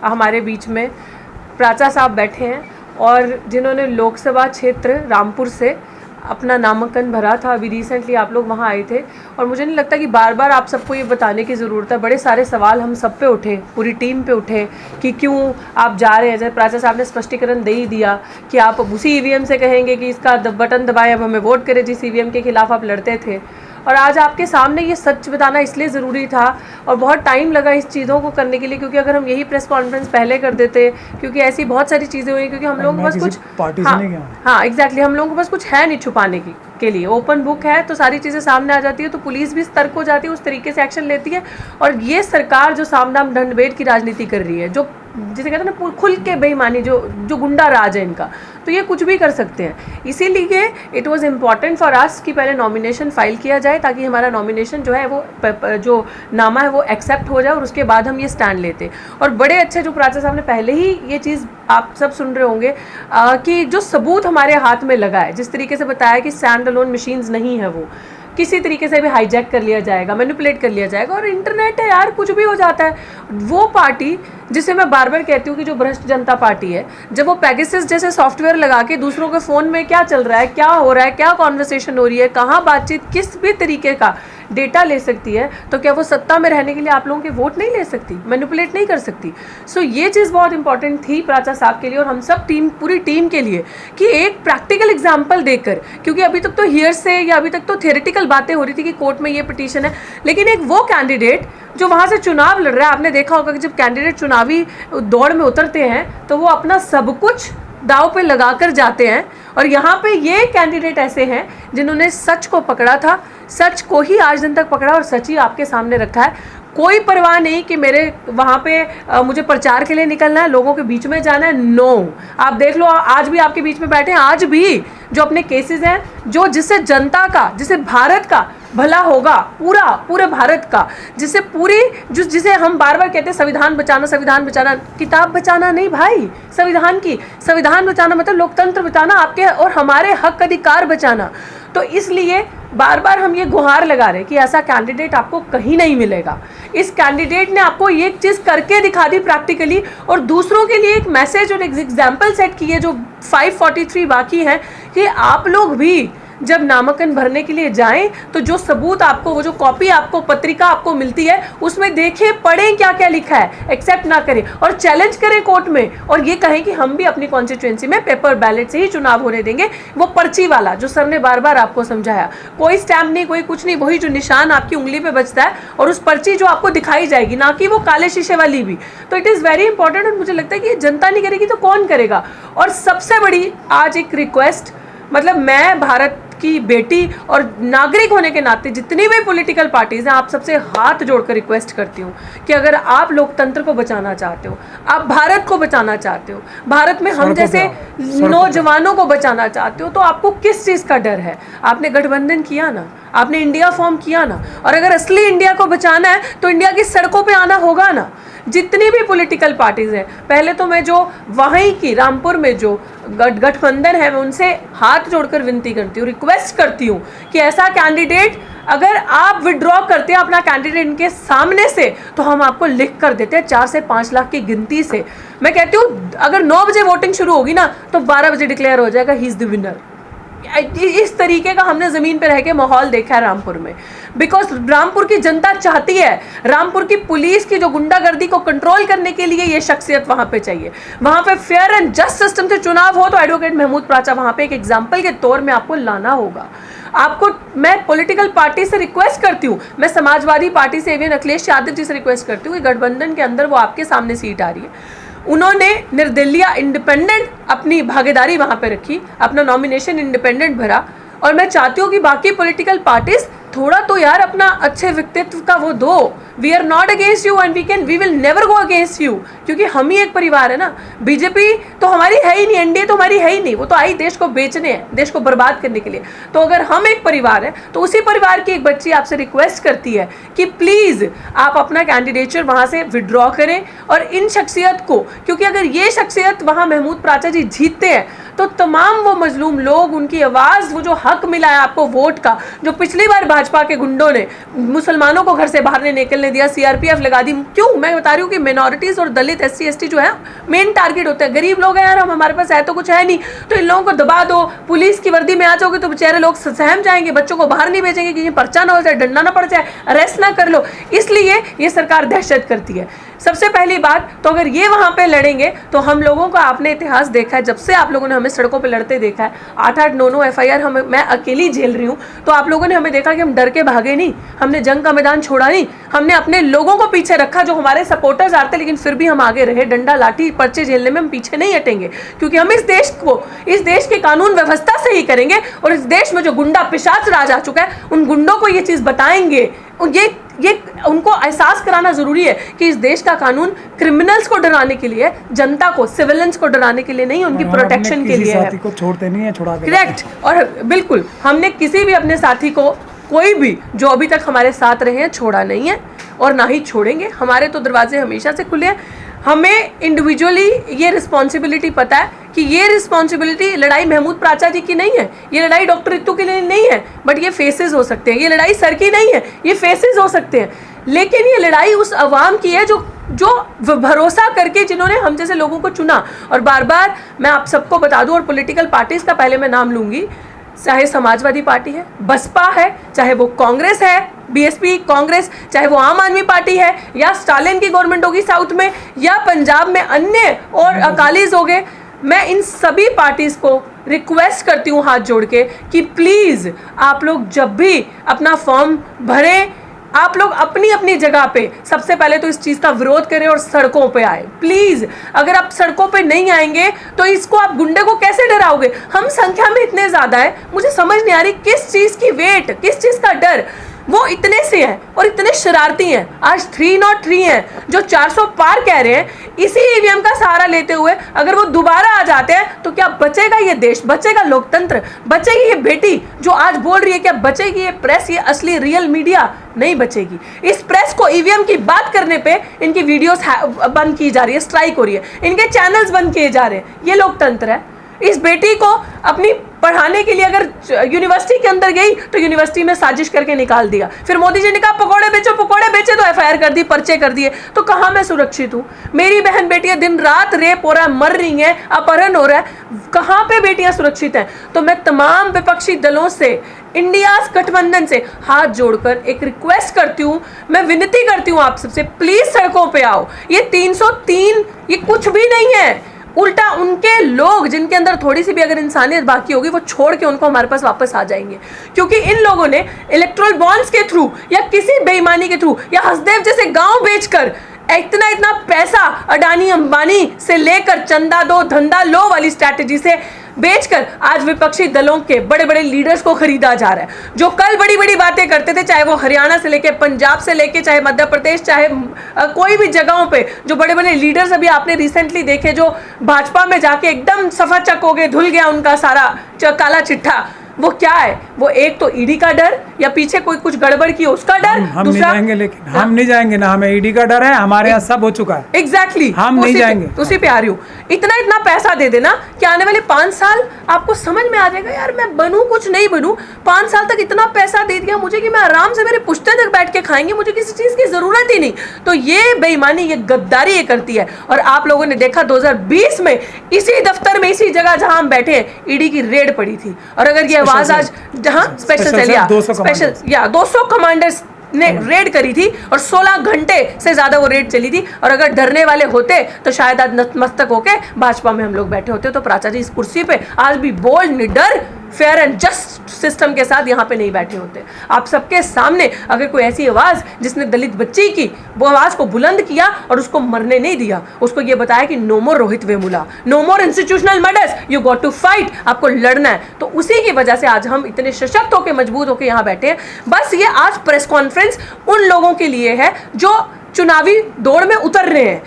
हमारे बीच में प्राचा साहब बैठे हैं और जिन्होंने लोकसभा क्षेत्र रामपुर से अपना नामांकन भरा था। अभी रिसेंटली आप लोग वहाँ आए थे और मुझे नहीं लगता कि बार बार आप सबको ये बताने की ज़रूरत है। बड़े सारे सवाल हम सब पे उठे, पूरी टीम पे उठे कि क्यों आप जा रहे हैं। जैसे प्राचा साहब ने स्पष्टीकरण दे ही दिया कि आप उसी ईवीएम से कहेंगे कि इसका बटन दबाएं, अब हमें वोट करें जिस ईवीएम के खिलाफ आप लड़ते थे। और आज आपके सामने ये सच बताना इसलिए ज़रूरी था और बहुत टाइम लगा इस चीज़ों को करने के लिए, क्योंकि अगर हम यही प्रेस कॉन्फ्रेंस पहले कर देते, क्योंकि ऐसी बहुत सारी चीज़ें हुई, क्योंकि हम लोगों को बस कुछ हाँ एग्जैक्टली हम लोगों को बस कुछ है नहीं छुपाने के लिए। ओपन बुक है तो सारी चीज़ें सामने आ जाती है, तो पुलिस भी सतर्क हो जाती है, उस तरीके से एक्शन लेती है। और ये सरकार जो सामदाम दंडभेद की राजनीति कर रही है, जो जिसे कहते हैं ना खुल के बेईमानी, जो गुंडा राज है इनका, तो ये कुछ भी कर सकते हैं। इसीलिए it was important for us कि पहले नॉमिनेशन फाइल किया जाए ताकि हमारा नॉमिनेशन जो है वो जो नामा है वो एक्सेप्ट हो जाए और उसके बाद हम ये स्टैंड लेते। और बड़े अच्छे जो प्राचा साहब ने पहले ही ये चीज़ आप सब सुन रहे होंगे कि जो सबूत हमारे हाथ में लगा है, जिस तरीके से बताया कि स्टैंड अलोन मशीन्स नहीं है, वो किसी तरीके से भी हाईजैक कर लिया जाएगा, मैनिपुलेट कर लिया जाएगा। और इंटरनेट है यार, कुछ भी हो जाता है। वो पार्टी जिसे मैं बार बार कहती हूँ कि जो भ्रष्ट जनता पार्टी है, जब वो पेगासस जैसे सॉफ्टवेयर लगा के दूसरों के फ़ोन में क्या चल रहा है, क्या हो रहा है, क्या कॉन्वर्सेशन हो रही है, कहाँ बातचीत, किस भी तरीके का डेटा ले सकती है, तो क्या वो सत्ता में रहने के लिए आप लोगों के वोट नहीं ले सकती, मैनिपुलेट नहीं कर सकती? सो ये चीज़ बहुत इंपॉर्टेंट थी प्राचा साहब के लिए और हम सब पूरी टीम के लिए कि एक प्रैक्टिकल एग्जाम्पल देकर, क्योंकि अभी तक तो हियर से या अभी तक तो थियोरेटिकल बातें हो रही थी कि कोर्ट में ये पिटीशन है, लेकिन एक वो कैंडिडेट जो वहाँ से चुनाव लड़ रहा है, आपने देखा होगा कि जब कैंडिडेट चुनावी दौड़ में उतरते हैं तो वो अपना सब कुछ दाव पे लगा कर जाते हैं। और यहाँ पे ये कैंडिडेट ऐसे हैं जिन्होंने सच को पकड़ा था, सच को ही आज दिन तक पकड़ा और सच ही आपके सामने रखा है। कोई परवाह नहीं कि मेरे वहाँ पे मुझे प्रचार के लिए निकलना है, लोगों के बीच में जाना है। नो, आप देख लो आज भी आपके बीच में बैठे हैं, आज भी जो अपने केसेस हैं, जिससे जनता का, जिससे भारत का भला होगा, पूरे भारत का, जिसे हम बार बार कहते हैं संविधान बचाना, किताब बचाना नहीं भाई, संविधान बचाना मतलब लोकतंत्र बचाना, आपके और हमारे हक अधिकार बचाना। तो इसलिए बार बार हम ये गुहार लगा रहे कि ऐसा कैंडिडेट आपको कहीं नहीं मिलेगा। इस कैंडिडेट ने आपको ये चीज़ करके दिखा दी प्रैक्टिकली और दूसरों के लिए एक मैसेज और एक एग्जाम्पल सेट किए जो 543 बाकी हैं कि आप लोग भी जब नामांकन भरने के लिए जाएं तो जो सबूत आपको, वो जो कॉपी आपको, पत्रिका आपको मिलती है, उसमें देखें, पढ़ें क्या क्या लिखा है, एक्सेप्ट ना करें और चैलेंज करें कोर्ट में और ये कहें कि हम भी अपनी कॉन्स्टिट्यूएंसी में पेपर बैलेट से ही चुनाव होने देंगे। वो पर्ची वाला जो सर ने बार बार आपको समझाया, कोई स्टैम्प नहीं, कोई कुछ नहीं, वही जो निशान आपकी उंगली पे बचता है और उस पर्ची जो आपको दिखाई जाएगी, ना कि वो काले शीशे वाली भी। तो इट इज़ वेरी इंपॉर्टेंट और मुझे लगता है कि ये जनता नहीं करेगी तो कौन करेगा। और सबसे बड़ी आज एक रिक्वेस्ट, मतलब मैं भारत की बेटी और नागरिक होने के नाते जितनी भी पॉलिटिकल पार्टीज़ हैं, आप सबसे हाथ जोड़कर रिक्वेस्ट करती हूँ कि अगर आप लोकतंत्र को बचाना चाहते हो, आप भारत को बचाना चाहते हो, भारत में हम जैसे नौजवानों को बचाना चाहते हो, तो आपको किस चीज़ का डर है? आपने गठबंधन किया ना, आपने इंडिया फॉर्म किया ना, और अगर असली इंडिया को बचाना है तो इंडिया की सड़कों पे आना होगा ना। जितनी भी पॉलिटिकल पार्टीज़ हैं, पहले तो मैं जो वहीं की रामपुर में जो गठबंधन है, मैं उनसे हाथ जोड़कर विनती करती हूँ, रिक्वेस्ट करती हूँ कि ऐसा कैंडिडेट अगर आप विड्रॉ करते हैं अपना कैंडिडेट इनके सामने से, तो हम आपको लिख कर देते हैं 4 से 5 लाख की गिनती से। मैं कहती हूँ अगर 9 बजे वोटिंग शुरू होगी ना तो 12 बजे डिक्लेयर हो जाएगा ही इज़ द विनर। इस तरीके का हमने ज़मीन पे रह के माहौल देखा है रामपुर में, बिकॉज रामपुर की जनता चाहती है, रामपुर की पुलिस की जो गुंडागर्दी को कंट्रोल करने के लिए ये शख्सियत वहाँ पे चाहिए। वहाँ पे फेयर एंड जस्ट सिस्टम से चुनाव हो तो एडवोकेट महमूद प्राचा वहाँ पे एक एग्जाम्पल के तौर में आपको लाना होगा। आपको मैं पॉलिटिकल पार्टी से रिक्वेस्ट करती हूँ, मैं समाजवादी पार्टी से एवं अखिलेश यादव जी से रिक्वेस्ट करती हूँ कि गठबंधन के अंदर वो आपके सामने सीट आ रही है, उन्होंने निर्दलीय इंडिपेंडेंट अपनी भागीदारी वहाँ पे रखी, अपना नॉमिनेशन इंडिपेंडेंट भरा। और मैं चाहती हूँ कि बाकी पॉलिटिकल पार्टीज थोड़ा तो यार अपना अच्छे व्यक्तित्व का वो दो। We are not against you and we will never go against you, क्योंकि हम ही एक परिवार है ना। बीजेपी तो हमारी है ही नहीं, एनडीए तो हमारी है ही नहीं, वो तो आई देश को बेचने हैं, देश को बर्बाद करने के लिए। तो अगर हम एक परिवार है तो उसी परिवार की एक बच्ची आपसे रिक्वेस्ट करती है कि प्लीज़ आप अपना कैंडिडेचर वहाँ से विड्रॉ करें और इन शख्सियत को, क्योंकि अगर ये शख्सियत वहाँ महमूद प्राचा जी जीतते हैं तो तमाम वो मजलूम लोग, उनकी आवाज़, वो जो हक मिला है आपको वोट का, जो पिछली बार भाजपा के गुंडों ने मुसलमानों को घर से बाहर नहीं निकलने दिया, सीआरपीएफ लगा दी। क्यों? मैं बता रही हूँ कि मिनॉरिटीज़ और दलित, एससी एसटी जो है मेन टारगेट होते हैं। गरीब लोग हैं यार, हम, हमारे पास है तो कुछ है नहीं, तो इन लोगों को दबा दो, पुलिस की वर्दी में आ जाओगे तो बेचारे लोग सहम जाएंगे, बच्चों को बाहर नहीं भेजेंगे कि पर्चा ना हो जाए, डंडा ना पड़ जाए, अरेस्ट ना कर लो। इसलिए ये सरकार दहशत करती है। सबसे पहली बात तो अगर ये वहां पे लड़ेंगे तो हम लोगों का आपने इतिहास देखा है, जब से आप लोगों ने हमें सड़कों पे लड़ते देखा है, 8-8, 9-9 FIR मैं अकेली झेल रही हूँ, तो आप लोगों ने हमें देखा कि हम डर के भागे नहीं, हमने जंग का मैदान छोड़ा नहीं, हमने अपने लोगों को पीछे रखा जो हमारे सपोर्टर्स आते, लेकिन फिर भी हम आगे रहे। डंडा लाठी पर्चे झेलने में हम पीछे नहीं हटेंगे, क्योंकि हम इस देश को, इस देश के कानून व्यवस्था से ही करेंगे, और इस देश में जो गुंडा पिशाच राज आ चुका है उन गुंडों को ये चीज बताएंगे। ये उनको एहसास कराना जरूरी है कि इस देश का कानून क्रिमिनल्स को डराने के लिए, जनता को, सिविलियंस को डराने के लिए नहीं, उनकी प्रोटेक्शन के लिए है। साथी को छोड़ते नहीं है, छुड़ा के। करेक्ट। और बिल्कुल हमने किसी भी अपने साथी को, कोई भी जो अभी तक हमारे साथ रहे हैं, छोड़ा नहीं है और ना ही छोड़ेंगे। हमारे तो दरवाजे हमेशा से खुले हैं। हमें इंडिविजुअली ये रिस्पॉन्सिबिलिटी पता है कि ये रिस्पॉन्सिबिलिटी, लड़ाई महमूद प्राचा जी की नहीं है, ये लड़ाई डॉक्टर रितु के लिए नहीं है, बट ये फेसेस हो सकते हैं। ये लड़ाई सर की नहीं है, ये फेसेस हो सकते हैं, लेकिन ये लड़ाई उस अवाम की है जो भरोसा करके, जिन्होंने हम जैसे लोगों को चुना। और बार बार मैं आप सबको बता दूं, और पॉलिटिकल पार्टीज का पहले मैं नाम लूंगी, चाहे समाजवादी पार्टी है, बसपा है, चाहे वो कांग्रेस है, बीएसपी, कांग्रेस, चाहे वो आम आदमी पार्टी है, या स्टालिन की गवर्नमेंट होगी साउथ में, या पंजाब में अन्य और अकालीज हो गए, मैं इन सभी पार्टीज को रिक्वेस्ट करती हूँ हाथ जोड़ के कि प्लीज़ आप लोग जब भी अपना फॉर्म भरें, आप लोग अपनी अपनी जगह पे सबसे पहले तो इस चीज़ का विरोध करें और सड़कों पे आए प्लीज़। अगर आप सड़कों पे नहीं आएंगे तो इसको, आप गुंडे को कैसे डराओगे? हम संख्या में इतने ज़्यादा है, मुझे समझ नहीं आ रही किस चीज़ की वेट, किस चीज़ का डर। वो इतने से हैं और इतने शरारती हैं। आज 303 हैं जो 400 पार कह रहे हैं। इसी ईवीएम का सहारा लेते हुए अगर वो दोबारा आ जाते हैं तो क्या बचेगा ये देश, बचेगा लोकतंत्र, बचेगी ये बेटी जो आज बोल रही है, क्या बचेगी ये प्रेस, ये असली रियल मीडिया? नहीं बचेगी। इस प्रेस को ईवीएम की बात करने पे इनकी वीडियोस बंद की जा रही है, स्ट्राइक हो रही है, इनके चैनल्स बंद किए जा रहे हैं। ये लोकतंत्र है? इस बेटी को अपनी पढ़ाने के लिए अगर यूनिवर्सिटी के अंदर गई तो यूनिवर्सिटी में साजिश करके निकाल दिया, फिर मोदी जी ने कहा पकोड़े बेचो, पकोड़े बेचे तो FIR कर दी, पर्चे कर दिए। तो कहाँ मैं सुरक्षित हूँ? मेरी बहन बेटियां दिन रात रेप हो रहा है, मर रही हैं, अपहरण हो रहा है, कहाँ पे बेटियां सुरक्षित हैं? तो मैं तमाम विपक्षी दलों से, इंडिया गठबंधन से हाथ जोड़कर एक रिक्वेस्ट करती हूँ, मैं विनती करती हूँ आप सबसे, प्लीज सड़कों पे आओ। ये 303 ये कुछ भी नहीं है, उल्टा उनके लोग जिनके अंदर थोड़ी सी भी अगर इंसानियत बाकी होगी वो छोड़ के उनको हमारे पास वापस आ जाएंगे, क्योंकि इन लोगों ने इलेक्ट्रल बॉन्ड्स के थ्रू या किसी बेईमानी के थ्रू या हसदेव जैसे गांव बेचकर इतना पैसा अडानी अंबानी से लेकर चंदा दो धंधा लो वाली स्ट्रैटेजी से बेचकर आज विपक्षी दलों के बड़े बड़े लीडर्स को खरीदा जा रहा है, जो कल बड़ी बड़ी बातें करते थे, चाहे वो हरियाणा से लेके, पंजाब से लेके, चाहे मध्य प्रदेश, चाहे कोई भी जगहों पे जो बड़े बड़े लीडर्स अभी आपने रिसेंटली देखे जो भाजपा में जाके एकदम सफाचक हो गए, धुल गया उनका सारा काला चिट्ठा। वो क्या है? वो एक तो ईडी का डर या पीछे कोई कुछ गड़बड़ की उसका डर, हम नहीं जाएंगे, लेकिन हम नहीं जाएंगे ना, हमें ईडी का डर है, हमारे यहाँ सब हो चुका है। एग्जैक्टली, हम नहीं जाएंगे। उसी पे आ रही हूँ। इतना पैसा दे देना कि आने वाले 5 साल आपको समझ में आ जाएगा, यार मैं बनूं कुछ नहीं बनूं, 5 साल तक इतना पैसा दे दिया मुझे कि मैं आराम से मेरे पुश्ते तक बैठ के खाएंगे, मुझे किसी चीज की जरूरत ही नहीं। तो ये बेईमानी, ये गद्दारी ये करती है। और आप लोगों ने देखा 2020 में इसी दफ्तर में, इसी जगह जहां हम बैठे हैं, ईडी की रेड पड़ी थी। और अगर ये आवाज आज स्पेशल सेल या 200 कमांडर्स ने रेड करी थी और 16 घंटे से ज्यादा वो रेड चली थी, और अगर डरने वाले होते तो शायद आज नतमस्तक होके भाजपा में हम लोग बैठे होते। तो प्राचा जी इस कुर्सी पे आज भी बोल्ड, निडर, फेयर एंड जस्ट सिस्टम के साथ यहाँ पे नहीं बैठे होते। आप सबके सामने अगर कोई ऐसी आवाज जिसने दलित बच्ची की वो आवाज को बुलंद किया और उसको मरने नहीं दिया, उसको ये बताया कि no more Rohith Vemula, no more institutional murders, you got to fight, आपको लड़ना है। तो उसी की वजह से आज हम इतने सशक्त होकर, मजबूत होकर यहाँ बैठे हैं। बस ये आज प्रेस कॉन्फ्रेंस उन लोगों के लिए है जो चुनावी दौड़ में उतर रहे हैं,